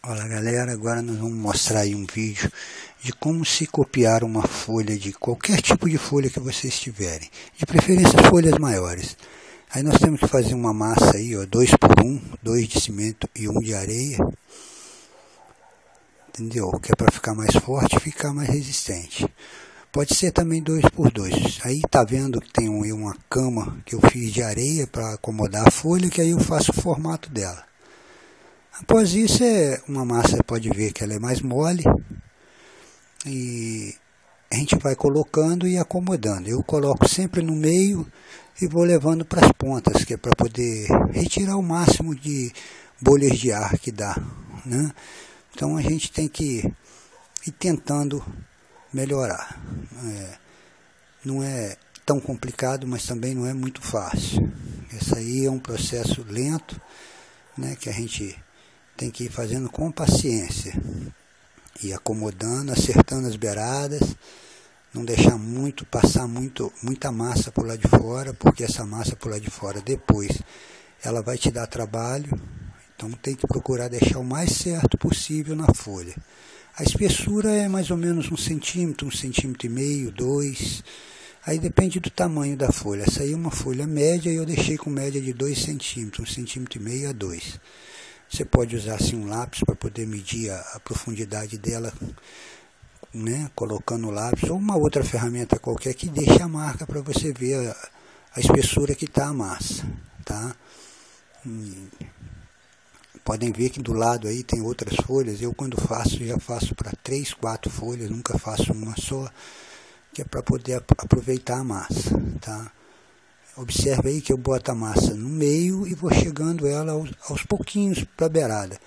Olá galera, agora nós vamos mostrar aí um vídeo de como se copiar uma folha de qualquer tipo de folha que vocês tiverem, de preferência folhas maiores. Aí nós temos que fazer uma massa aí, ó, 2 por 1, 2 de cimento e 1 de areia, entendeu? Que é para ficar mais forte e ficar mais resistente. Pode ser também 2 por 2. Aí tá vendo que tem uma cama que eu fiz de areia para acomodar a folha, que aí eu faço o formato dela. Após isso, uma massa, pode ver que ela é mais mole e a gente vai colocando e acomodando. Eu coloco sempre no meio e vou levando para as pontas, que é para poder retirar o máximo de bolhas de ar que dá, né? Então a gente tem que ir tentando melhorar. Não é tão complicado, mas também não é muito fácil. Esse aí é um processo lento, né, que a gente tem que ir fazendo com paciência, e acomodando, acertando as beiradas, não deixar passar muita massa por lá de fora, porque essa massa por lá de fora depois ela vai te dar trabalho, então tem que procurar deixar o mais certo possível na folha. A espessura é mais ou menos 1 centímetro, 1,5 centímetros, 2, aí depende do tamanho da folha. Essa aí é uma folha média e eu deixei com média de 2 centímetros, 1,5 centímetros a 2. Você pode usar assim um lápis para poder medir a profundidade dela, né, colocando o lápis, ou uma outra ferramenta qualquer que deixe a marca para você ver a espessura que está a massa, tá? Podem ver que do lado aí tem outras folhas. Eu quando faço, já faço para 3, 4 folhas, nunca faço uma só, que é para poder aproveitar a massa, tá? Observe aí que eu boto a massa no meio e vou chegando ela aos pouquinhos para a beirada,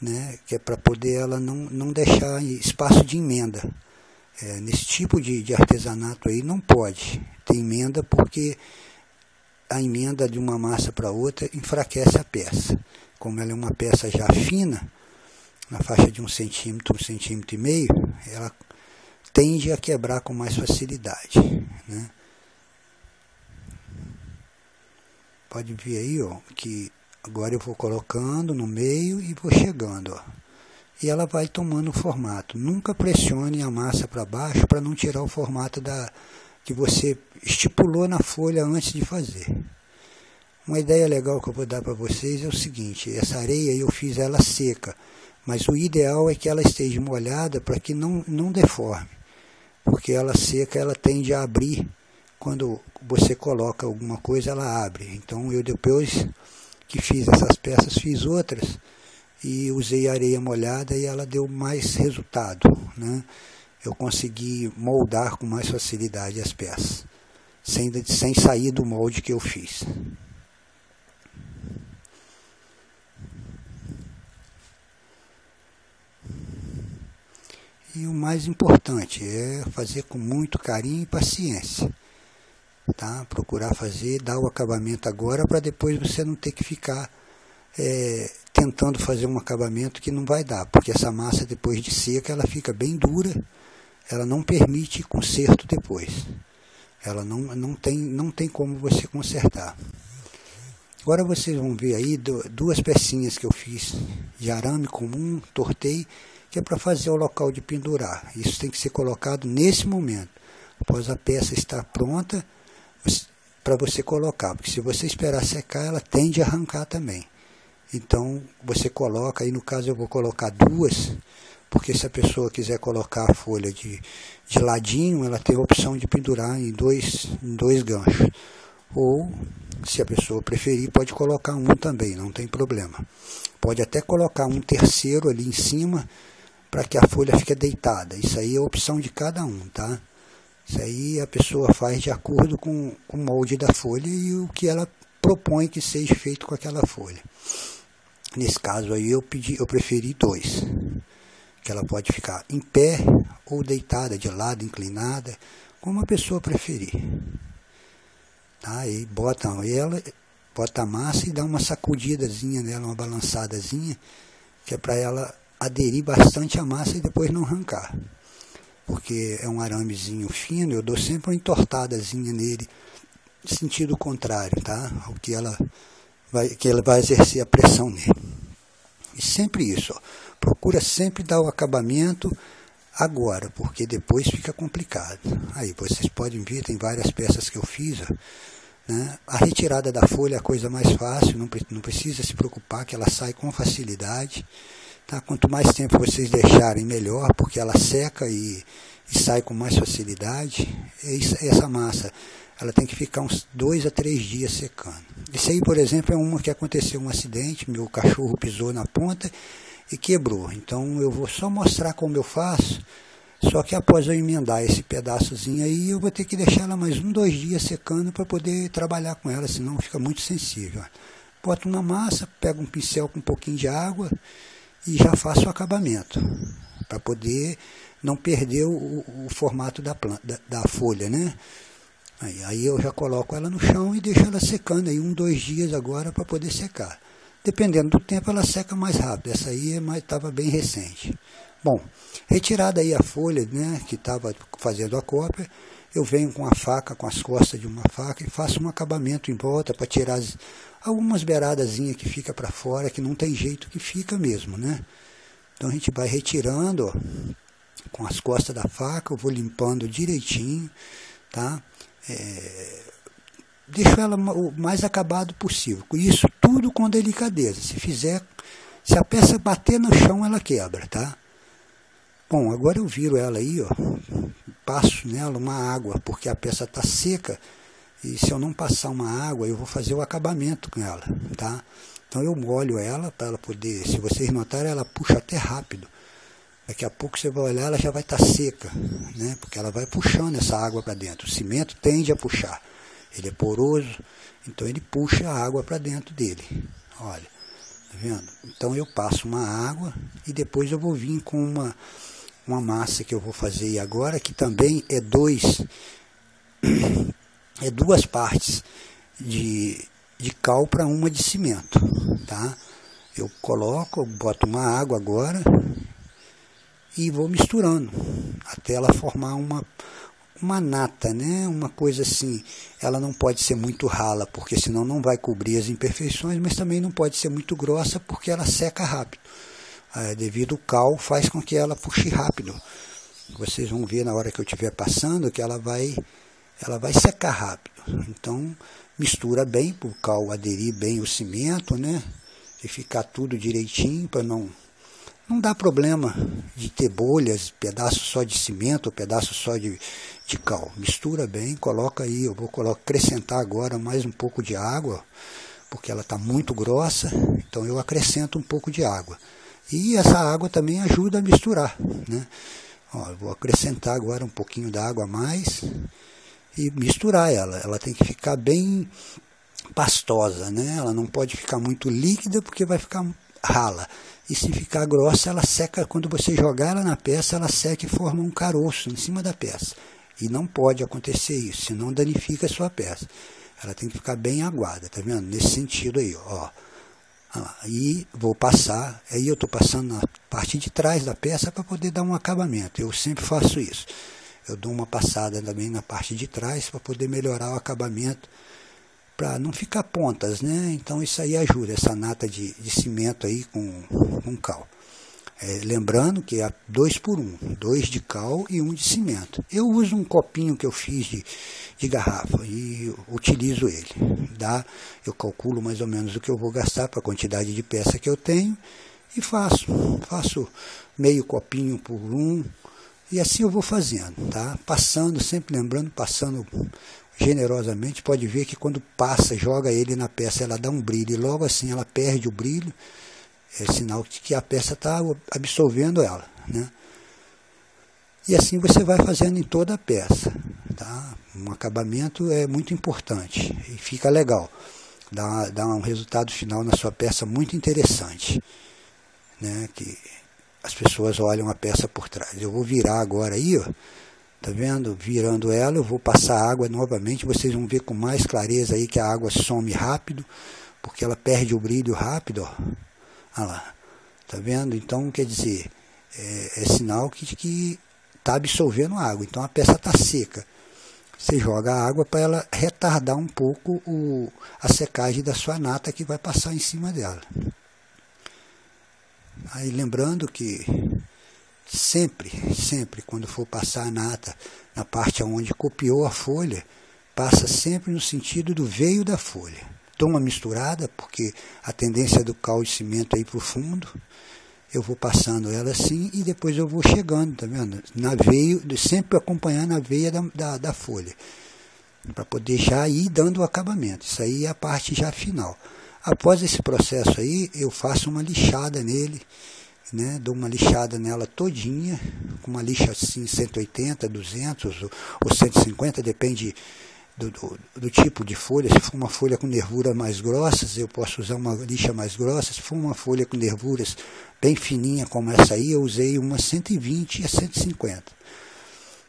né? Que é para poder ela não deixar espaço de emenda. Nesse tipo de artesanato aí não pode ter emenda, porque a emenda de uma massa para outra enfraquece a peça. Como ela é uma peça já fina, na faixa de 1 centímetro, 1,5 centímetros, ela tende a quebrar com mais facilidade, né? Pode ver aí, ó, que agora eu vou colocando no meio e vou chegando, ó. E ela vai tomando o formato. Nunca pressione a massa para baixo para não tirar o formato que você estipulou na folha antes de fazer. Uma ideia legal que eu vou dar para vocês é o seguinte: essa areia eu fiz ela seca, mas o ideal é que ela esteja molhada para que não deforme, porque ela seca ela tende a abrir. Quando você coloca alguma coisa, ela abre. Então eu, depois que fiz essas peças, fiz outras e usei areia molhada e ela deu mais resultado, né? Eu consegui moldar com mais facilidade as peças, sem sair do molde que eu fiz. E o mais importante é fazer com muito carinho e paciência, tá? Procurar fazer, dar o acabamento agora, para depois você não ter que ficar tentando fazer um acabamento que não vai dar, porque essa massa depois de seca ela fica bem dura, ela não permite conserto depois, ela não tem como você consertar. Agora vocês vão ver aí duas pecinhas que eu fiz de arame comum, tortei, que é para fazer o local de pendurar. Isso tem que ser colocado nesse momento, após a peça estar pronta, para você colocar, porque se você esperar secar, ela tende a arrancar também. Então você coloca, aí no caso eu vou colocar 2, porque se a pessoa quiser colocar a folha de ladinho, ela tem a opção de pendurar em dois ganchos, ou se a pessoa preferir, pode colocar um também, não tem problema. Pode até colocar um terceiro ali em cima, para que a folha fique deitada. Isso aí é a opção de cada um, tá? Isso aí a pessoa faz de acordo com o molde da folha e o que ela propõe que seja feito com aquela folha. Nesse caso aí eu preferi 2, que ela pode ficar em pé ou deitada, de lado, inclinada, como a pessoa preferir. Tá? E bota a massa e dá uma sacudidazinha nela, uma balançadazinha, que é para ela aderir bastante à massa e depois não arrancar. Porque é um aramezinho fino, eu dou sempre uma entortadazinha nele, sentido contrário, tá? O que ela vai exercer a pressão nele. E sempre isso, ó. Procura sempre dar o acabamento agora, porque depois fica complicado. Aí vocês podem ver, tem várias peças que eu fiz, ó, né? A retirada da folha é a coisa mais fácil, não precisa se preocupar, que ela sai com facilidade. Tá? Quanto mais tempo vocês deixarem, melhor, porque ela seca e sai com mais facilidade. Essa massa, ela tem que ficar uns 2 a 3 dias secando. Esse aí, por exemplo, é uma que aconteceu um acidente, meu cachorro pisou na ponta e quebrou. Então eu vou só mostrar como eu faço, só que após eu emendar esse pedaçozinho aí, eu vou ter que deixar ela mais 1, 2 dias secando para poder trabalhar com ela, senão fica muito sensível. Boto uma massa, pego um pincel com um pouquinho de água e já faço o acabamento, para poder não perder o formato da folha, né? Aí eu já coloco ela no chão e deixo ela secando aí 1, 2 dias agora para poder secar. Dependendo do tempo ela seca mais rápido, essa aí estava bem recente. Bom, retirada aí a folha, né, que estava fazendo a cópia, eu venho com a faca, com as costas de uma faca e faço um acabamento em volta para tirar algumas beiradazinhas que fica para fora, que não tem jeito, que fica mesmo, né? Então a gente vai retirando, ó, com as costas da faca, eu vou limpando direitinho, tá? Deixo ela o mais acabado possível. Isso tudo com delicadeza. Se a peça bater no chão, ela quebra, tá? Bom, agora eu viro ela aí, ó, passo nela uma água, porque a peça está seca, e se eu não passar uma água, eu vou fazer o acabamento com ela, tá? Então eu molho ela, para ela poder, se vocês notarem, ela puxa até rápido. Daqui a pouco você vai olhar, ela já vai estar seca, né? Porque ela vai puxando essa água para dentro. O cimento tende a puxar, ele é poroso, então ele puxa a água para dentro dele, olha, tá vendo? Então eu passo uma água, e depois eu vou vir com uma massa que eu vou fazer agora, que também é duas partes de cal para uma de cimento, tá? Eu boto uma água agora e vou misturando até ela formar uma nata, né? Uma coisa assim. Ela não pode ser muito rala, porque senão não vai cobrir as imperfeições, mas também não pode ser muito grossa, porque ela seca rápido. Devido ao cal, faz com que ela puxe rápido. Vocês vão ver na hora que eu estiver passando que ela vai secar rápido. Então mistura bem para o cal aderir bem o cimento, né? E ficar tudo direitinho para não dar problema de ter bolhas, pedaço só de cimento, pedaço só de cal. Mistura bem, coloca aí, eu vou acrescentar agora mais um pouco de água, porque ela está muito grossa, então eu acrescento um pouco de água. E essa água também ajuda a misturar, né? Ó, eu vou acrescentar agora um pouquinho da água a mais e misturar ela. Ela tem que ficar bem pastosa, né? Ela não pode ficar muito líquida, porque vai ficar rala. E se ficar grossa, ela seca. Quando você jogar ela na peça, ela seca e forma um caroço em cima da peça. E não pode acontecer isso, senão danifica a sua peça. Ela tem que ficar bem aguada, tá vendo? Nesse sentido aí, ó. Aí vou passar, aí eu estou passando na parte de trás da peça para poder dar um acabamento. Eu sempre faço isso. Eu dou uma passada também na parte de trás para poder melhorar o acabamento, para não ficar pontas, né? Então isso aí ajuda, essa nata de cimento aí com cal. Lembrando que é 2 por 1, 2 de cal e 1 de cimento. Eu uso um copinho que eu fiz de garrafa e utilizo ele. Eu calculo mais ou menos o que eu vou gastar para a quantidade de peça que eu tenho e faço meio copinho por 1 e assim eu vou fazendo, tá? Passando, sempre lembrando, passando generosamente. Pode ver que quando passa, joga ele na peça, ela dá um brilho e logo assim ela perde o brilho. É sinal de que a peça está absorvendo ela, né? E assim você vai fazendo em toda a peça, tá? Um acabamento é muito importante e fica legal. Dá um resultado final na sua peça muito interessante, né? Que as pessoas olham a peça por trás. Eu vou virar agora aí, ó. Tá vendo? Virando ela, eu vou passar água novamente. Vocês vão ver com mais clareza aí que a água some rápido, porque ela perde o brilho rápido, ó. Olha lá, tá vendo? Então, quer dizer, é sinal que está absorvendo água. Então, a peça está seca. Você joga a água para ela retardar um pouco a secagem da sua nata que vai passar em cima dela. Aí lembrando que sempre quando for passar a nata na parte onde copiou a folha, passa sempre no sentido do veio da folha. Dou uma misturada, porque a tendência do cal de cimento é ir para o fundo. Eu vou passando ela assim e depois eu vou chegando, tá vendo? Na veia, sempre acompanhando a veia da folha, para poder já ir dando o acabamento. Isso aí é a parte já final. Após esse processo aí, eu faço uma lixada nele, né? Dou uma lixada nela todinha, com uma lixa assim 180, 200 ou 150, depende do tipo de folha. Se for uma folha com nervuras mais grossas, eu posso usar uma lixa mais grossa. Se for uma folha com nervuras bem fininha como essa aí, eu usei uma 120 a 150.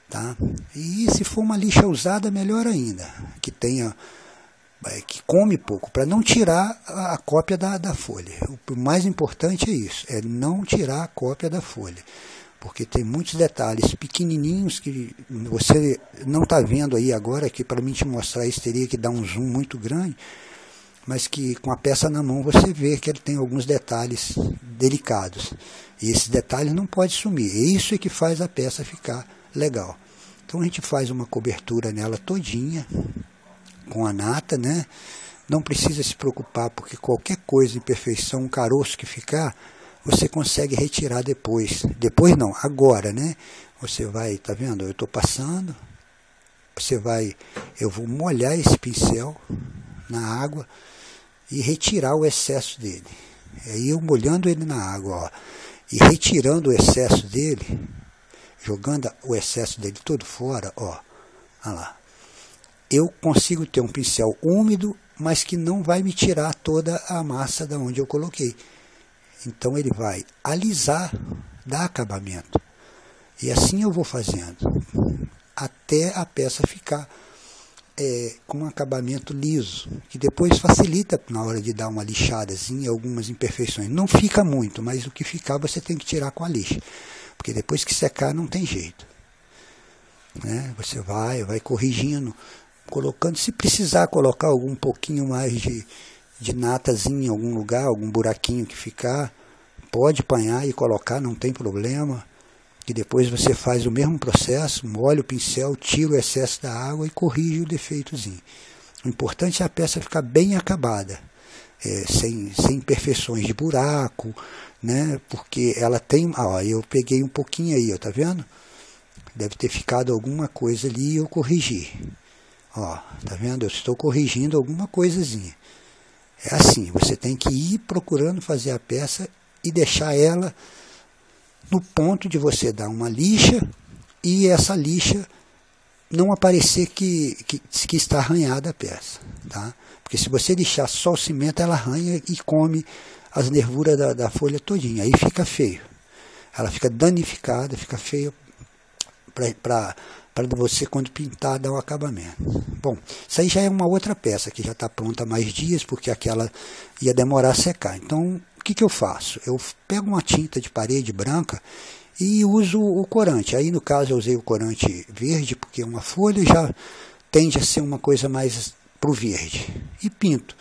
Tá? E se for uma lixa usada, melhor ainda, que come pouco, para não tirar a cópia da folha. O mais importante é isso, é não tirar a cópia da folha, porque tem muitos detalhes pequenininhos que você não está vendo aí agora, que para mim te mostrar isso teria que dar um zoom muito grande, mas que com a peça na mão você vê que ele tem alguns detalhes delicados, e esses detalhes não podem sumir. E isso é que faz a peça ficar legal. Então a gente faz uma cobertura nela todinha com a nata, né? Não precisa se preocupar, porque qualquer coisa, imperfeição, um caroço que ficar, você consegue retirar depois. Depois não, agora, né? Você vai, tá vendo? Eu estou passando, eu vou molhar esse pincel na água e retirar o excesso dele. Aí eu molhando ele na água, ó, e retirando o excesso dele, jogando o excesso dele todo fora, ó, olha lá. Eu consigo ter um pincel úmido, mas que não vai me tirar toda a massa da onde eu coloquei. Então ele vai alisar, dar acabamento. E assim eu vou fazendo, até a peça ficar com um acabamento liso, que depois facilita na hora de dar uma lixadazinha, algumas imperfeições. Não fica muito, mas o que ficar você tem que tirar com a lixa, porque depois que secar não tem jeito, né? Você vai corrigindo, colocando, se precisar colocar algum pouquinho mais de natazinha em algum lugar, algum buraquinho que ficar, pode apanhar e colocar, não tem problema. E depois você faz o mesmo processo, molha o pincel, tira o excesso da água e corrige o defeitozinho. O importante é a peça ficar bem acabada, sem imperfeições de buraco, né? Porque ela tem, ó, eu peguei um pouquinho aí, ó, tá vendo? Deve ter ficado alguma coisa ali e eu corrigi. Ó, tá vendo? Eu estou corrigindo alguma coisazinha. É assim, você tem que ir procurando fazer a peça e deixar ela no ponto de você dar uma lixa e essa lixa não aparecer que está arranhada a peça, tá? Porque se você deixar só o cimento, ela arranha e come as nervuras da folha todinha, aí fica feio. Ela fica danificada, fica feio para você, quando pintar, dar o acabamento. Bom, isso aí já é uma outra peça que já está pronta há mais dias, porque aquela ia demorar a secar. Então, o que eu faço? Eu pego uma tinta de parede branca e uso o corante. Aí, no caso, eu usei o corante verde, porque uma folha já tende a ser uma coisa mais para o verde. E pinto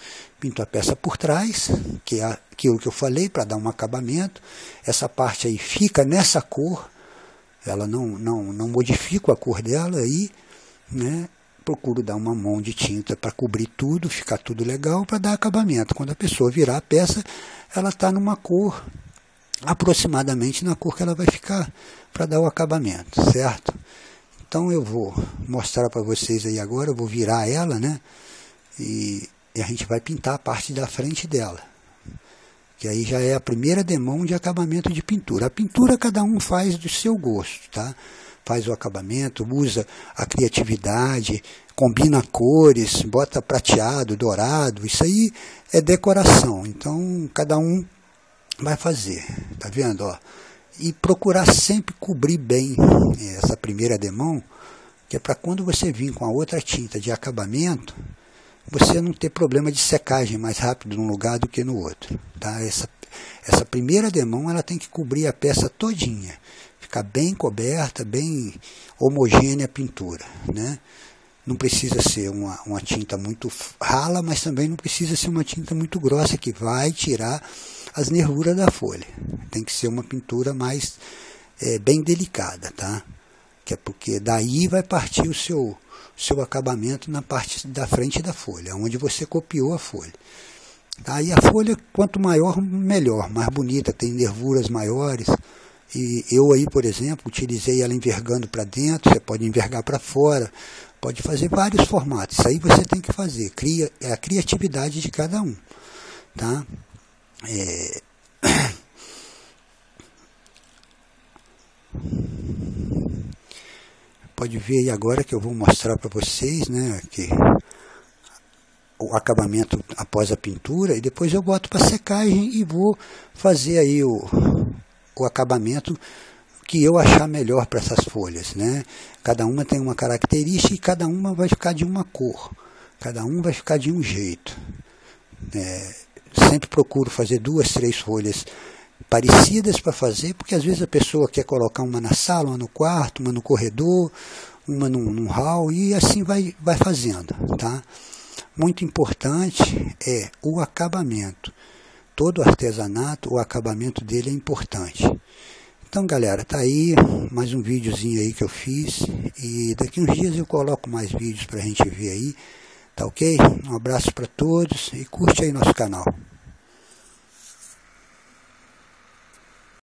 a peça por trás, que é aquilo que eu falei, para dar um acabamento. Essa parte aí fica nessa cor, ela não modifica a cor dela aí, né? Procuro dar uma mão de tinta para cobrir tudo, ficar tudo legal, para dar acabamento. Quando a pessoa virar a peça, ela está numa cor, aproximadamente na cor que ela vai ficar, para dar o acabamento, certo? Então eu vou mostrar para vocês aí agora, eu vou virar ela, né? E a gente vai pintar a parte da frente dela, que aí já é a primeira demão de acabamento de pintura. A pintura cada um faz do seu gosto, tá? Faz o acabamento, usa a criatividade, combina cores, bota prateado, dourado, isso aí é decoração, então cada um vai fazer, tá vendo, ó? E procurar sempre cobrir bem essa primeira demão, que é para quando você vir com a outra tinta de acabamento, você não ter problema de secagem mais rápido num lugar do que no outro, tá? Essa primeira demão, ela tem que cobrir a peça todinha, ficar bem coberta, bem homogênea a pintura, né? Não precisa ser uma tinta muito rala, mas também não precisa ser uma tinta muito grossa, que vai tirar as nervuras da folha. Tem que ser uma pintura mais bem delicada, tá? Que é porque daí vai partir o seu acabamento na parte da frente da folha, onde você copiou a folha. Tá? E a folha, quanto maior, melhor, mais bonita, tem nervuras maiores. E eu aí, por exemplo, utilizei ela envergando para dentro, você pode envergar para fora, pode fazer vários formatos. Isso aí você tem que fazer, é a criatividade de cada um. Tá? Pode ver aí agora que eu vou mostrar para vocês, né, que o acabamento após a pintura, e depois eu boto para secagem e vou fazer aí o acabamento que eu achar melhor para essas folhas, né? Cada uma tem uma característica e cada uma vai ficar de uma cor, cada uma vai ficar de um jeito. Sempre procuro fazer 2, 3 folhas parecidas para fazer, porque às vezes a pessoa quer colocar uma na sala, uma no quarto, uma no corredor, uma num hall, e assim vai fazendo, tá? Muito importante é o acabamento. Todo artesanato, o acabamento dele é importante. Então, galera, tá aí mais um videozinho aí que eu fiz, e daqui uns dias eu coloco mais vídeos pra gente ver aí, tá ok? Um abraço para todos e curte aí nosso canal.